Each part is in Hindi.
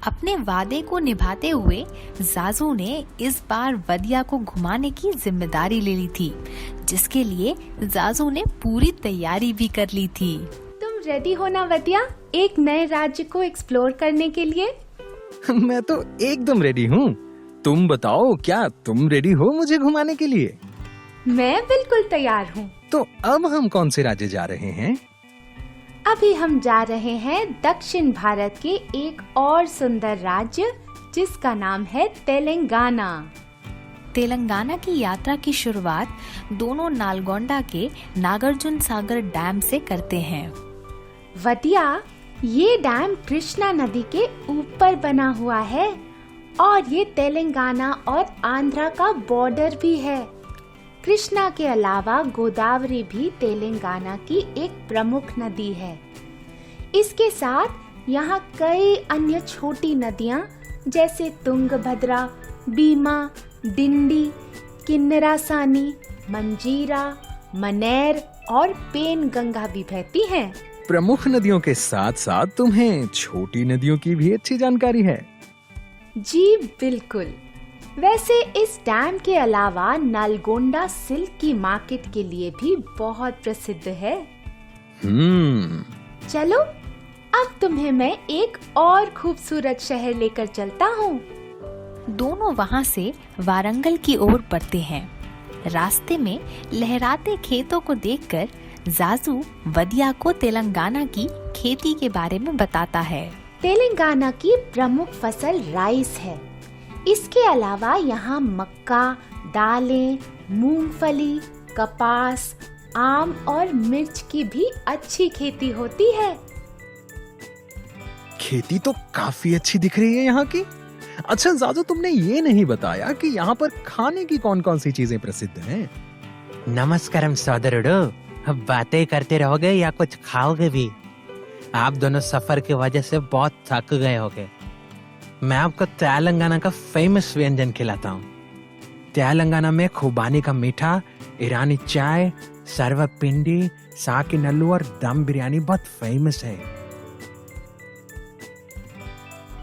अपने वादे को निभाते हुए जाजू ने इस बार वदिया को घुमाने की जिम्मेदारी ले ली थी, जिसके लिए जाजू ने पूरी तैयारी भी कर ली थी। तुम रेडी हो ना वदिया, एक नए राज्य को एक्सप्लोर करने के लिए? मैं तो एकदम रेडी हूँ। तुम बताओ, क्या तुम रेडी हो मुझे घुमाने के लिए? मैं बिल्कुल तैयार हूँ। तो अब हम कौन से राज्य जा रहे हैं? अभी हम जा रहे हैं दक्षिण भारत के एक और सुंदर राज्य, जिसका नाम है तेलंगाना। तेलंगाना की यात्रा की शुरुआत दोनों नालगोंडा के नागार्जुन सागर डैम से करते हैं। वदिया, ये डैम कृष्णा नदी के ऊपर बना हुआ है और ये तेलंगाना और आंध्रा का बॉर्डर भी है। कृष्णा के अलावा गोदावरी भी तेलंगाना की एक प्रमुख नदी है। इसके साथ यहाँ कई अन्य छोटी नदियाँ जैसे तुंगभद्रा, बीमा, डिंडी, किन्नरासानी, मंजीरा, मनेर और पेनगंगा भी बहती हैं। प्रमुख नदियों के साथ साथ तुम्हें छोटी नदियों की भी अच्छी जानकारी है। जी बिल्कुल। वैसे इस डैम के अलावा नलगोंडा सिल्क की मार्केट के लिए भी बहुत प्रसिद्ध है। चलो, अब तुम्हें मैं एक और खूबसूरत शहर लेकर चलता हूँ। दोनों वहाँ से वारंगल की ओर बढ़ते हैं। रास्ते में लहराते खेतों को देखकर जाजू वदिया को तेलंगाना की खेती के बारे में बताता है। तेलंगाना की प्रमुख फसल राइस है। इसके अलावा यहाँ मक्का, दालें, मूंगफली, कपास, आम और मिर्च की भी अच्छी खेती होती है। खेती तो काफी अच्छी दिख रही है यहाँ की। अच्छा जाजू, तुमने ये नहीं बताया कि यहाँ पर खाने की कौन कौन सी चीजें प्रसिद्ध हैं? नमस्कारम सोदरुडू, अब बातें करते रहोगे या कुछ खाओगे भी? आप दोनों सफर की वजह से बहुत थक गए होगे। मैं आपको तेलंगाना का फेमस व्यंजन खिलाता हूँ। तेलंगाना में खुबानी का मीठा, ईरानी चाय, सर्वपिंडी, साकी नल्लू और दम बिरयानी बहुत फेमस है।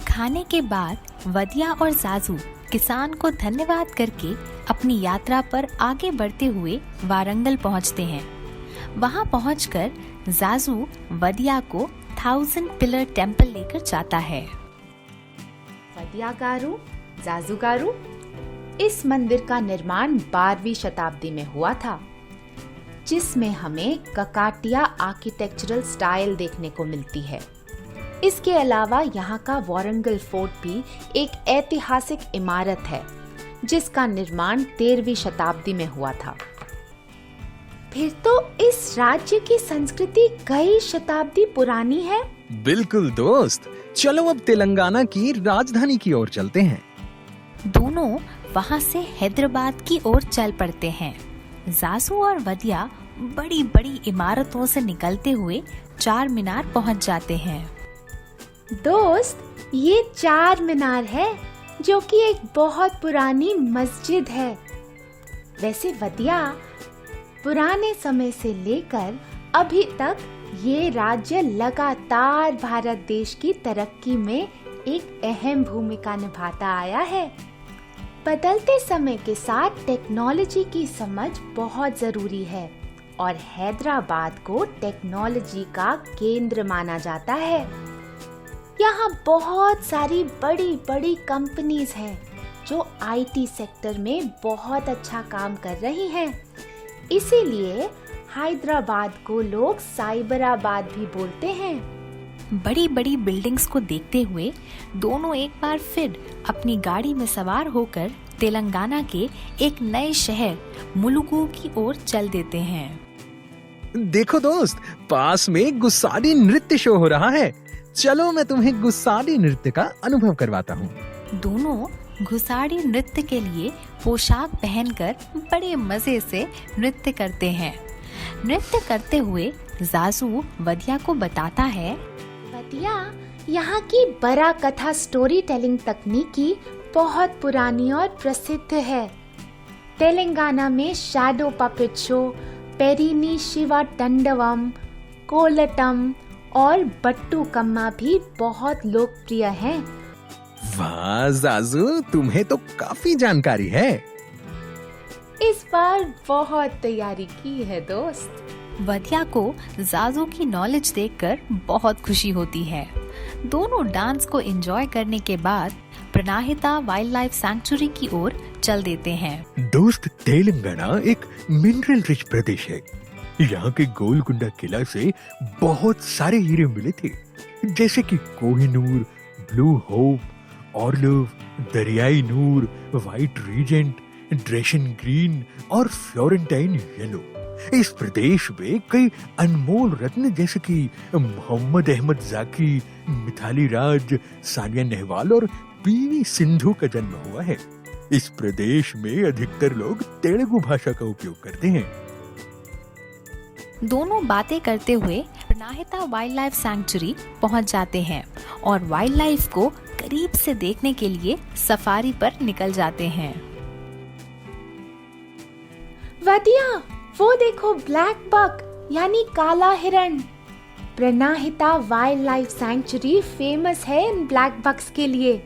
खाने के बाद वदिया और जाजू किसान को धन्यवाद करके अपनी यात्रा पर आगे बढ़ते हुए वारंगल पहुंचते हैं। वहां पहुंचकर जाजू वदिया को 1000 पिलर टेम्पल लेकर जाता है। वदिया गारू, जाजू गारू, इस मंदिर का निर्माण 12वीं शताब्दी में हुआ था, जिसमें हमें ककाटिया आर्किटेक्चरल स्टाइल देखने को मिलती है। इसके अलावा यहाँ का वारंगल फोर्ट भी एक ऐतिहासिक इमारत है, जिसका निर्माण 13वीं शताब्दी में हुआ था। फिर तो इस राज्य की संस्कृति कई शताब्दी पुरानी है। बिल्कुल दोस्त, चलो अब तेलंगाना की राजधानी की ओर चलते हैं। दोनों वहां से हैदराबाद की ओर चल पड़ते हैं। जाजू और वदिया बड़ी बड़ी इमारतों से निकलते हुए चार मीनार पहुंच जाते हैं। दोस्त, ये चार मीनार है, जो कि एक बहुत पुरानी मस्जिद है। वैसे वदिया, पुराने समय से लेकर अभी तक ये राज्य लगातार भारत देश की तरक्की में एक अहम भूमिका निभाता आया है। बदलते समय के साथ टेक्नोलॉजी की समझ बहुत जरूरी है और हैदराबाद को टेक्नोलॉजी का केंद्र माना जाता है। यहाँ बहुत सारी बड़ी बड़ी कंपनीज हैं जो आईटी सेक्टर में बहुत अच्छा काम कर रही हैं। इसीलिए हैदराबाद को लोग साइबराबाद भी बोलते हैं। बड़ी बड़ी बिल्डिंग्स को देखते हुए दोनों एक बार फिर अपनी गाड़ी में सवार होकर तेलंगाना के एक नए शहर मुलुगु की ओर चल देते हैं। देखो दोस्त, पास में गुस्साडी नृत्य शो हो रहा है। चलो मैं तुम्हें गुस्साडी नृत्य का अनुभव करवाता हूँ। दोनों घुसाड़ी नृत्य के लिए पोशाक पहनकर बड़े मजे से नृत्य करते हैं। नृत्य करते हुए जाजू वदिया को बताता है, वदिया, यहाँ की बरा कथा स्टोरी टेलिंग तकनीकी बहुत पुरानी और प्रसिद्ध है। तेलंगाना में shadow puppet show, Perini Shiva Tandavam, Kolatam और बट्टू कम्मा भी बहुत लोकप्रिय हैं। वाह जाजू, तुम्हें तो काफी जानकारी है। इस बार बहुत तैयारी की है दोस्त। वधिया को जाजू की नॉलेज देखकर बहुत खुशी होती है। दोनों डांस को एंजॉय करने के बाद प्रनाहिता वाइल्ड लाइफ सैंक्चुरी की ओर चल देते हैं। दोस्त, तेलंगाना एक मिनरल रिच प्रदेश है। यहाँ के गोलकुंडा किला से बहुत सारे हीरे मिले थे, जैसे कि कोहिनूर, ब्लू होप, ऑर्लोव, दरियाई नूर, व्हाइट रीजेंट, ड्रेशन ग्रीन और फ्लोरेंटाइन येलो। इस प्रदेश में कई अनमोल रत्न जैसे कि मोहम्मद अहमद जाकी, मिथाली राज, सानिया नेहवाल और पीवी सिंधु का जन्म हुआ है। इस प्रदेश में अधिकतर लोग तेलुगु भाषा का उपयोग करते हैं। दोनों बातें करते हुए प्रनाहिता वाइल्ड लाइफ सैंक्चुरी पहुंच जाते हैं और वाइल्ड लाइफ को करीब से देखने के लिए सफारी पर निकल जाते हैं। वधिया, वो देखो ब्लैक बक यानी काला हिरण। Pranahita wildlife sanctuary famous है इन ब्लैक बक्स के लिए।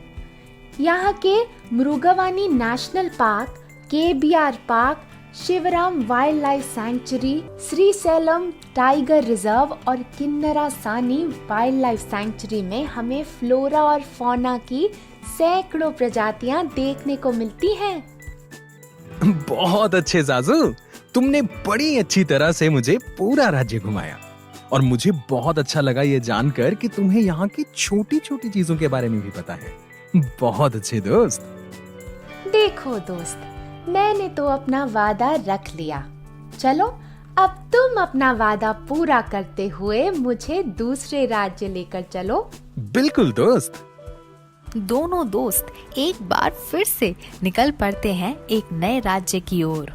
यहाँ के Mrugavani national park, KBR park, Shivaram wildlife sanctuary, Srisailam tiger reserve और किन्नरा सानी वाइल्ड लाइफ सैंक्चुरी में हमें फ्लोरा और फौना की सैकड़ों प्रजातियां देखने को मिलती हैं। बहुत अच्छे जाजू, तुमने बड़ी अच्छी तरह से मुझे पूरा राज्य घुमाया और मुझे बहुत अच्छा लगा ये जानकर कि तुम्हें यहाँ की छोटी छोटी चीजों के बारे में भी पता है। बहुत अच्छे दोस्त। देखो दोस्त, मैंने तो अपना वादा रख लिया। चलो अब तुम अपना वादा पूरा करते हुए मुझे दूसरे राज्य लेकर चलो। बिल्कुल दोस्त। दोनों दोस्त एक बार फिर से निकल पड़ते हैं एक नए राज्य की ओर।